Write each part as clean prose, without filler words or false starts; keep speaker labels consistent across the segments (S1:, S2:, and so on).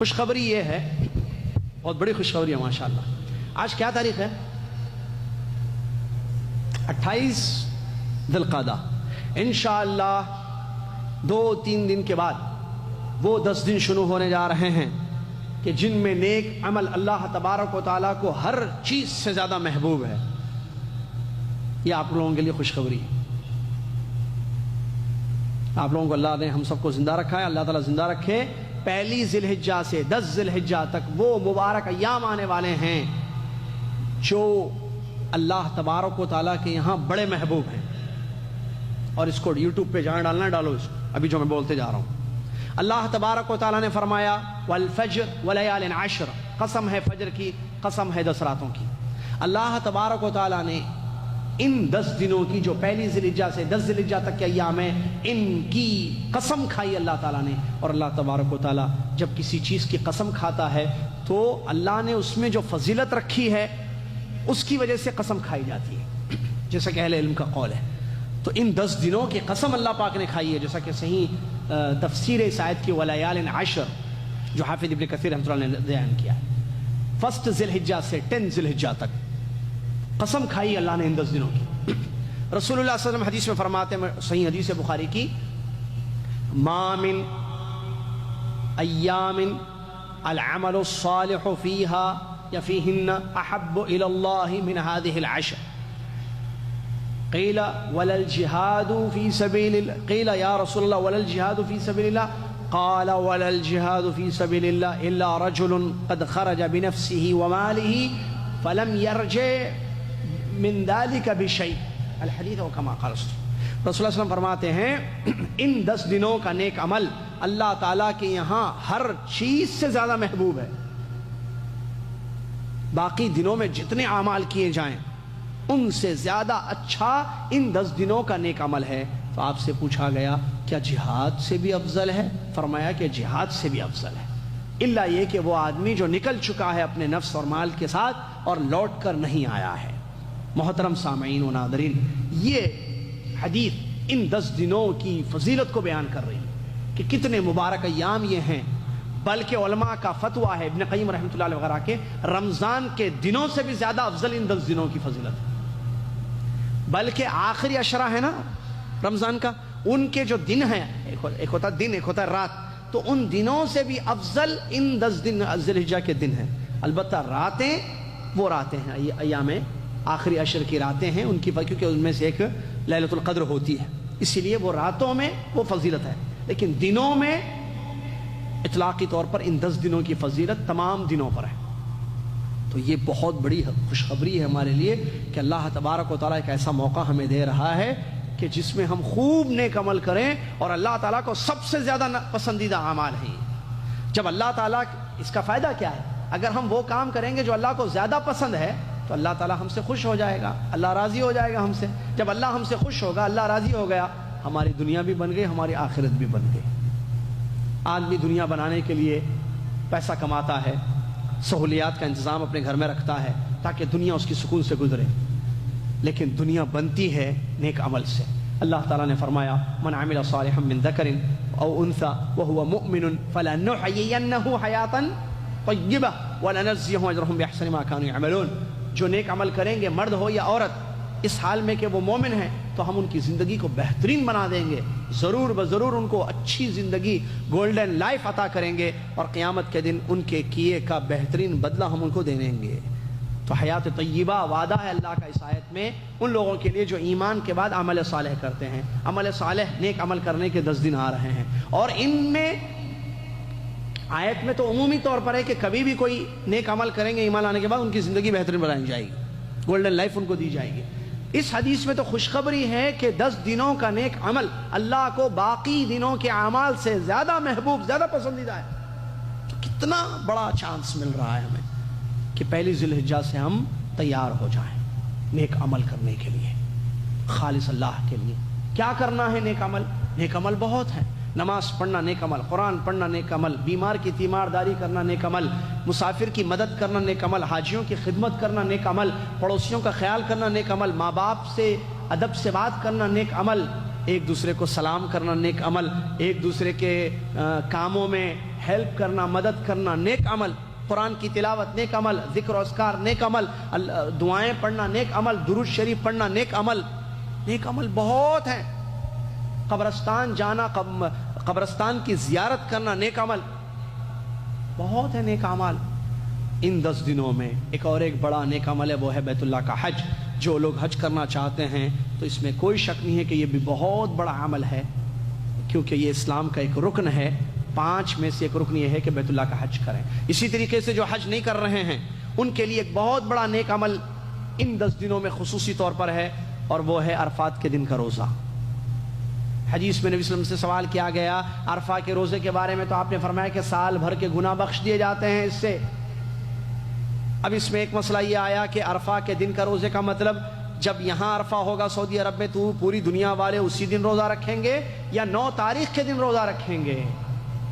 S1: خوشخبری یہ ہے، بہت بڑی خوشخبری ہے ماشاءاللہ۔ آج کیا تاریخ ہے؟ 28 ذی القعدہ۔ انشاءاللہ 2-3 دن کے بعد وہ 10 دن شروع ہونے جا رہے ہیں کہ جن میں نیک عمل اللہ تبارک و تعالیٰ کو ہر چیز سے زیادہ محبوب ہے۔ یہ آپ لوگوں کے لیے خوشخبری ہے۔ آپ لوگوں کو اللہ نے ہم سب کو زندہ رکھا ہے، اللہ تعالیٰ زندہ رکھے۔ پہلی ذی الحجہ سے 10 ذی الحجہ تک وہ مبارک ایام آنے والے ہیں جو اللہ تبارک و تعالیٰ کے یہاں بڑے محبوب ہیں۔ اور اس کو یوٹیوب پہ جہاں ڈالنا ڈالو، اس کو ابھی جو میں بولتے جا رہا ہوں۔ اللہ تبارک و تعالیٰ نے فرمایا والفجر ولیال عشر، قسم ہے فجر کی، قسم ہے 10 راتوں کی۔ اللہ تبارک و تعالیٰ نے ان 10 دنوں کی جو پہلی ذی الحجہ سے 10 ذی الحجہ تک کے ایام ہیں، ان کی قسم کھائی اللہ تعالیٰ نے۔ اور اللہ تبارک و تعالیٰ جب کسی چیز کی قسم کھاتا ہے تو اللہ نے اس میں جو فضیلت رکھی ہے اس کی وجہ سے قسم کھائی جاتی ہے، جیسا کہ اہل علم کا قول ہے۔ تو ان 10 دنوں کی قسم اللہ پاک نے کھائی ہے، جیسا کہ صحیح تفسیر اس آیت کی ولیال عشر جو حافظ ابن کثیر رحمۃ اللہ نے بیان کیا ہے، 1 ذی الحجہ سے 10 ذی الحجہ تک قسم کھائی اللہ نے ان 10 دنوں کی۔ رسول اللہ صلی اللہ علیہ وسلم حدیث میں فرماتے ہیں، صحیح حدیث بخاری کی، ما من ایام العمل الصالح فیها یا فیہن احب الی اللہ من هذه العشر قیل ولا الجہاد فی سبیل اللہ، قیل یا رسول اللہ ولا الجہاد فی سبیل اللہ، قال ولا الجہاد فی سبیل اللہ الا رجل قد خرج بنفسه وماله فلم يرجع من ذلك بشيء الحدیث و کما قال رسول اللہ صلی اللہ علیہ وسلم فرماتے ہیں ان 10 دنوں کا نیک عمل اللہ تعالیٰ کے یہاں ہر چیز سے زیادہ محبوب ہے۔ باقی دنوں میں جتنے اعمال کیے جائیں ان سے زیادہ اچھا ان 10 دنوں کا نیک عمل ہے۔ تو آپ سے پوچھا گیا کیا جہاد سے بھی افضل ہے؟ فرمایا کہ جہاد سے بھی افضل ہے، الا یہ کہ وہ آدمی جو نکل چکا ہے اپنے نفس اور مال کے ساتھ اور لوٹ کر نہیں آیا ہے۔ محترم سامعین و ناظرین، یہ حدیث ان 10 دنوں کی فضیلت کو بیان کر رہی ہے کہ کتنے مبارک ایام یہ ہیں۔ بلکہ علماء کا فتویٰ ہے، ابن قیم رحمۃ اللہ علیہ وغیرہ کے، رمضان کے دنوں سے بھی زیادہ افضل ان 10 دنوں کی فضیلت ہے۔ بلکہ آخری عشرہ ہے نا رمضان کا، ان کے جو دن ہیں، ایک ہوتا دن ایک ہوتا رات، تو ان دنوں سے بھی افضل ان 10 دن ذی الحجہ کے دن ہیں۔ البتہ راتیں وہ راتیں ہیں، ایام آخری عشر کی راتیں ہیں ان کی، کیونکہ ان میں سے ایک لیلۃ القدر ہوتی ہے، اسی لیے وہ راتوں میں وہ فضیلت ہے۔ لیکن دنوں میں اطلاقی طور پر ان 10 دنوں کی فضیلت تمام دنوں پر ہے۔ تو یہ بہت بڑی خوشخبری ہے ہمارے لیے کہ اللہ تبارک و تعالیٰ ایک ایسا موقع ہمیں دے رہا ہے کہ جس میں ہم خوب نیک عمل کریں، اور اللہ تعالیٰ کو سب سے زیادہ پسندیدہ اعمال ہیں۔ جب اللہ تعالیٰ، اس کا فائدہ کیا ہے؟ اگر ہم وہ کام کریں گے جو اللہ کو زیادہ پسند ہے تو اللہ تعالیٰ ہم سے خوش ہو جائے گا، اللہ راضی ہو جائے گا ہم سے۔ جب اللہ ہم سے خوش ہوگا، اللہ راضی ہو گیا، ہماری دنیا بھی بن گئی، ہماری آخرت بھی بن گئی۔ آدمی دنیا بنانے کے لیے پیسہ کماتا ہے، سہولیات کا انتظام اپنے گھر میں رکھتا ہے تاکہ دنیا اس کی سکون سے گزرے، لیکن دنیا بنتی ہے نیک عمل سے۔ اللہ تعالیٰ نے فرمایا من عمل صالحا من ذکر او انثى وهو مؤمن فلنحيينه حیاتا طیبہ ولنجزیہم اجرہم بأحسن ما كانوا يعملون۔ جو نیک عمل کریں گے، مرد ہو یا عورت، اس حال میں کہ وہ مومن ہیں، تو ہم ان کی زندگی کو بہترین بنا دیں گے، ضرور بضرور ان کو اچھی زندگی، گولڈن لائف عطا کریں گے، اور قیامت کے دن ان کے کیے کا بہترین بدلہ ہم ان کو دے دیں گے۔ تو حیات طیبہ وعدہ ہے اللہ کا اس آیت میں ان لوگوں کے لیے جو ایمان کے بعد عمل صالح کرتے ہیں۔ عمل صالح، نیک عمل کرنے کے 10 دن آ رہے ہیں، اور ان میں آیت میں تو عمومی طور پر ہے کہ کبھی بھی کوئی نیک عمل کریں گے ایمان لانے کے بعد ان کی زندگی بہترین بنائی جائے گی، گولڈن لائف ان کو دی جائے گی۔ اس حدیث میں تو خوشخبری ہے کہ 10 دنوں کا نیک عمل اللہ کو باقی دنوں کے اعمال سے زیادہ محبوب، زیادہ پسندیدہ ہے۔ تو کتنا بڑا چانس مل رہا ہے ہمیں کہ پہلی ذی الحجہ سے ہم تیار ہو جائیں نیک عمل کرنے کے لیے، خالص اللہ کے لیے۔ کیا کرنا ہے نیک عمل؟ نیک عمل بہت ہیں۔ نماز پڑھنا نیک عمل، قرآن پڑھنا نیک عمل، بیمار کی تیمارداری کرنا نیک عمل، مسافر کی مدد کرنا نیک عمل، حاجیوں کی خدمت کرنا نیک عمل، پڑوسیوں کا خیال کرنا نیک عمل، ماں باپ سے ادب سے بات کرنا نیک عمل، ایک دوسرے کو سلام کرنا نیک عمل، ایک دوسرے کے کاموں میں ہیلپ کرنا، مدد کرنا نیک عمل، قرآن کی تلاوت نیک عمل، ذکر و اذکار نیک عمل، دعائیں پڑھنا نیک عمل، درود شریف پڑھنا نیک عمل، نیک عمل بہت ہیں، قبرستان جانا، قبرستان کی زیارت کرنا نیک عمل، بہت ہے نیک عمل۔ ان 10 دنوں میں ایک اور ایک بڑا نیک عمل ہے، وہ ہے بیت اللہ کا حج۔ جو لوگ حج کرنا چاہتے ہیں تو اس میں کوئی شک نہیں ہے کہ یہ بھی بہت بڑا عمل ہے، کیونکہ یہ اسلام کا ایک رکن ہے، 5 میں سے ایک رکن یہ ہے کہ بیت اللہ کا حج کریں۔ اسی طریقے سے جو حج نہیں کر رہے ہیں ان کے لیے ایک بہت بڑا نیک عمل ان 10 دنوں میں خصوصی طور پر ہے، اور وہ ہے عرفات کے دن کا روزہ۔ حدیث میں نبی صلی اللہ علیہ وسلم سے سوال کیا گیا عرفہ کے روزے کے بارے میں، تو آپ نے فرمایا کہ سال بھر کے گناہ بخش دیے جاتے ہیں اس سے۔ اب اس میں ایک مسئلہ یہ آیا کہ عرفہ کے دن کا روزے کا مطلب جب یہاں عرفہ ہوگا سعودی عرب میں تو پوری دنیا والے اسی دن روزہ رکھیں گے یا 9 تاریخ کے دن روزہ رکھیں گے؟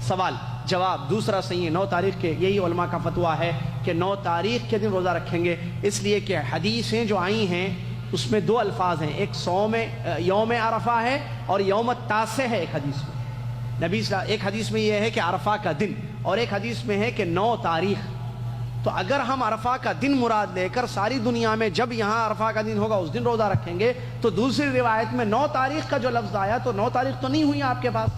S1: سوال جواب دوسرا صحیح ہے، 9 تاریخ کے، یہی علماء کا فتویٰ ہے کہ 9 تاریخ کے دن روزہ رکھیں گے، اس لیے کہ حدیثیں جو آئی ہیں اس میں 2 الفاظ ہیں، ایک یوم عرفہ ہے اور یوم التاسع ہے ایک حدیث میں۔ ایک حدیث میں یہ ہے کہ عرفہ کا دن، اور ایک حدیث میں ہے کہ 9 تاریخ۔ تو اگر ہم عرفہ کا دن مراد لے کر ساری دنیا میں جب یہاں عرفہ کا دن ہوگا اس دن روزہ رکھیں گے، تو دوسری روایت میں 9 تاریخ کا جو لفظ آیا تو 9 تاریخ تو نہیں ہوئی آپ کے پاس،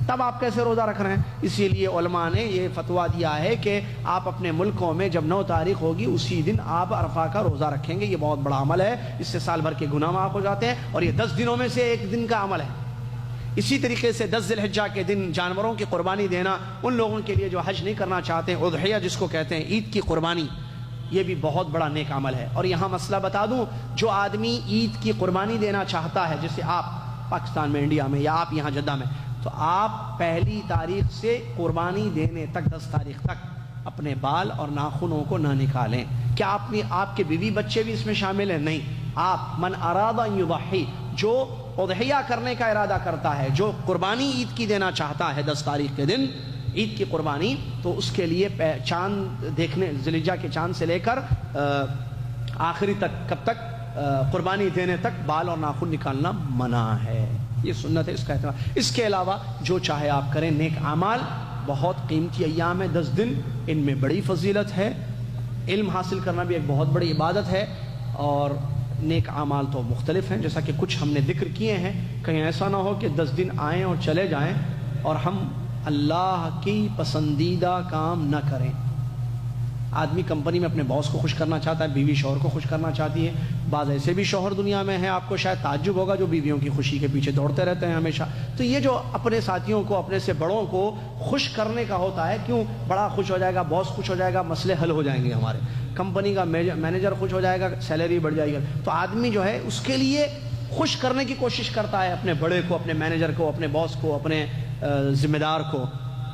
S1: تب آپ کیسے روزہ رکھ رہے ہیں؟ اسی لیے علماء نے یہ فتویٰ دیا ہے کہ آپ اپنے ملکوں میں جب 9 تاریخ ہوگی اسی دن آپ عرفہ کا روزہ رکھیں گے۔ یہ بہت بڑا عمل ہے، اس سے سال بھر کے گناہ معاف ہو جاتے ہیں، اور یہ 10 دنوں میں سے ایک دن کا عمل ہے۔ اسی طریقے سے 10 ذی الحجہ کے دن جانوروں کی قربانی دینا ان لوگوں کے لیے جو حج نہیں کرنا چاہتے، اضحیہ جس کو کہتے ہیں، عید کی قربانی، یہ بھی بہت بڑا نیک عمل ہے۔ اور یہاں مسئلہ بتا دوں، جو آدمی عید کی قربانی دینا چاہتا ہے، جیسے آپ پاکستان میں، انڈیا میں، یا آپ یہاں جدہ میں، تو آپ 1 تاریخ سے قربانی دینے تک 10 تاریخ تک اپنے بال اور ناخنوں کو نہ نکالیں۔ کیا آپ کے بیوی بچے بھی اس میں شامل ہیں؟ نہیں۔ آپ من اراد ان یضحی، جو اضحیہ کرنے کا ارادہ کرتا ہے، جو قربانی عید کی دینا چاہتا ہے 10 تاریخ کے دن عید کی قربانی، تو اس کے لیے چاند دیکھنے، ذی الحجہ کے چاند سے لے کر آخری تک، کب تک؟ قربانی دینے تک بال اور ناخن نکالنا منع ہے، یہ سنت ہے، اس کا اہتمام۔ اس کے علاوہ جو چاہے آپ کریں، نیک اعمال بہت قیمتی ایام ہے 10 دن، ان میں بڑی فضیلت ہے، علم حاصل کرنا بھی ایک بہت بڑی عبادت ہے، اور نیک اعمال تو مختلف ہیں جیسا کہ کچھ ہم نے ذکر کیے ہیں۔ کہیں ایسا نہ ہو کہ 10 دن آئیں اور چلے جائیں اور ہم اللہ کی پسندیدہ کام نہ کریں۔ آدمی کمپنی میں اپنے باس کو خوش کرنا چاہتا ہے، بیوی شوہر کو خوش کرنا چاہتی ہے، بعض ایسے بھی شوہر دنیا میں ہیں، آپ کو شاید تعجب ہوگا، جو بیویوں کی خوشی کے پیچھے دوڑتے رہتے ہیں ہمیشہ۔ تو یہ جو اپنے ساتھیوں کو، اپنے سے بڑوں کو خوش کرنے کا ہوتا ہے، کیوں؟ بڑا خوش ہو جائے گا، باس خوش ہو جائے گا، مسئلے حل ہو جائیں گے، ہمارے کمپنی کا مینیجر خوش ہو جائے گا، سیلری بڑھ جائے گی۔ تو آدمی جو ہے اس کے لیے خوش کرنے کی کوشش کرتا ہے، اپنے بڑے کو، اپنے مینیجر کو، اپنے باس کو، اپنے ذمہ دار کو۔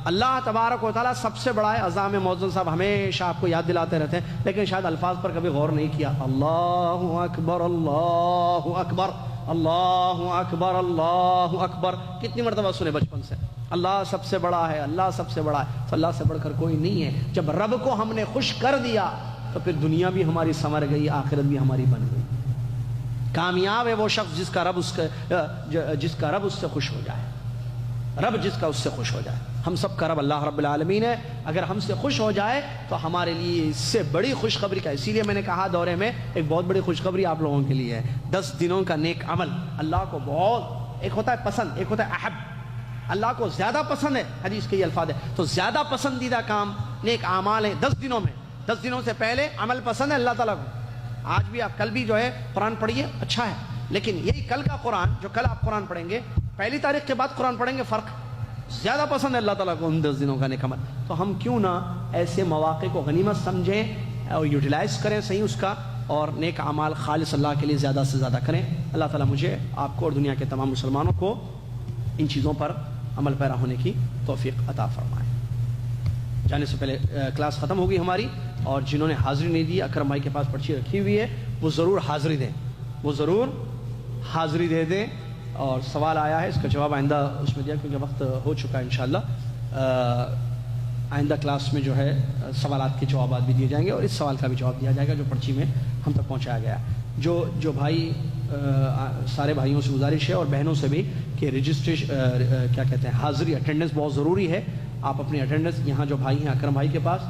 S1: اللہ تبارک و تعالیٰ سب سے بڑا ہے۔ اذان میں مؤذن صاحب ہمیشہ آپ کو یاد دلاتے رہتے ہیں، لیکن شاید الفاظ پر کبھی غور نہیں کیا۔ اللہ اکبر، اللہ اکبر، اللہ اکبر، اللہ اکبر، کتنی مرتبہ سنے بچپن سے؟ اللہ سب سے بڑا ہے، اللہ سب سے بڑا ہے، تو اللہ سے بڑھ کر کوئی نہیں ہے۔ جب رب کو ہم نے خوش کر دیا تو پھر دنیا بھی ہماری سنور گئی، آخرت بھی ہماری بن گئی۔ کامیاب ہے وہ شخص جس کا رب اس سے خوش ہو جائے، رب جس کا اس سے خوش ہو جائے۔ ہم سب کا رب اللہ رب العالمین ہے، اگر ہم سے خوش ہو جائے تو ہمارے لیے اس سے بڑی خوشخبری کا، اسی لیے میں نے کہا دورے میں ایک بہت بڑی خوشخبری آپ لوگوں کے لیے ہے۔ 10 دنوں کا نیک عمل اللہ کو بہت، ایک ہوتا ہے پسند، ایک ہوتا ہے احب، اللہ کو زیادہ پسند ہے، حدیث کے یہ الفاظ ہے، تو زیادہ پسندیدہ کام نیک اعمال ہیں 10 دنوں میں۔ 10 دنوں سے پہلے عمل پسند ہے اللہ تعالیٰ کو۔ آج بھی آپ، کل بھی جو ہے قرآن پڑھیے، اچھا ہے، لیکن یہی کل کا قرآن، جو کل آپ قرآن پڑھیں گے، 1 تاریخ کے بعد قرآن پڑھیں گے، فرق زیادہ پسند ہے اللہ تعالیٰ کو ان 10 دنوں کا نیک عمل۔ تو ہم کیوں نہ ایسے مواقع کو غنیمت سمجھیں اور یوٹیلائز کریں صحیح اس کا، اور نیک اعمال خالص اللہ کے لیے زیادہ سے زیادہ کریں۔ اللہ تعالیٰ مجھے، آپ کو اور دنیا کے تمام مسلمانوں کو ان چیزوں پر عمل پیرا ہونے کی توفیق عطا فرمائے۔ جانے سے پہلے کلاس ختم ہوگی ہماری، اور جنہوں نے حاضری نہیں دی، اکرم بھائی کے پاس پرچی رکھی ہوئی ہے، وہ ضرور حاضری دیں، وہ ضرور حاضری دے دیں۔ اور سوال آیا ہے، اس کا جواب آئندہ اس میں دیا کیونکہ وقت ہو چکا ہے انشاءاللہ۔ آئندہ کلاس میں جو ہے سوالات کے جوابات بھی دیے جائیں گے، اور اس سوال کا بھی جواب دیا جائے گا جو پرچی میں ہم تک پہنچایا گیا ہے۔ جو بھائی، سارے بھائیوں سے گزارش ہے اور بہنوں سے بھی کہ رجسٹریشن کیا کہتے ہیں، حاضری، اٹینڈنس بہت ضروری ہے، آپ اپنی اٹینڈنس یہاں جو بھائی ہیں اکرم بھائی کے پاس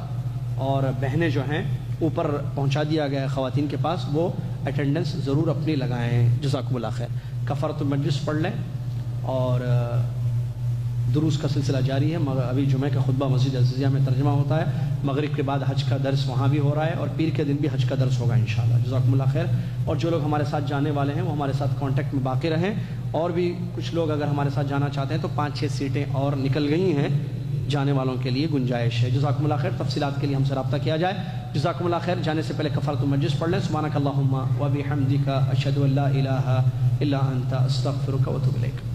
S1: اور بہنیں جو ہیں اوپر پہنچا دیا گیا ہے خواتین کے پاس، وہ اٹینڈنس ضرور اپنی لگائیں. جزاکم اللہ خیر. کفارۃ المجلس پڑھ لیں اور دروس کا سلسلہ جاری ہے. ابھی جمعہ کا خطبہ مسجد عزیزیہ میں ترجمہ ہوتا ہے، مغرب کے بعد حج کا درس وہاں بھی ہو رہا ہے، اور پیر کے دن بھی حج کا درس ہوگا انشاءاللہ. جزاکم اللہ خیر. اور جو لوگ ہمارے ساتھ جانے والے ہیں وہ ہمارے ساتھ کانٹیکٹ میں باقی رہیں، اور بھی کچھ لوگ اگر ہمارے ساتھ جانا چاہتے ہیں تو 5-6 سیٹیں اور نکل گئی ہیں جانے والوں کے لیے، گنجائش ہے. جزاکم اللہ خیر. تفصیلات کے لیے ہم سے رابطہ کیا جائے. جزاکم اللہ خیر. جانے سے پہلے کفارۃ المجلس پڑھ لیں. سبحانک اللہم و بحمدک اشہد ان لا الہ الا انت استغفرک و اتوب الیک.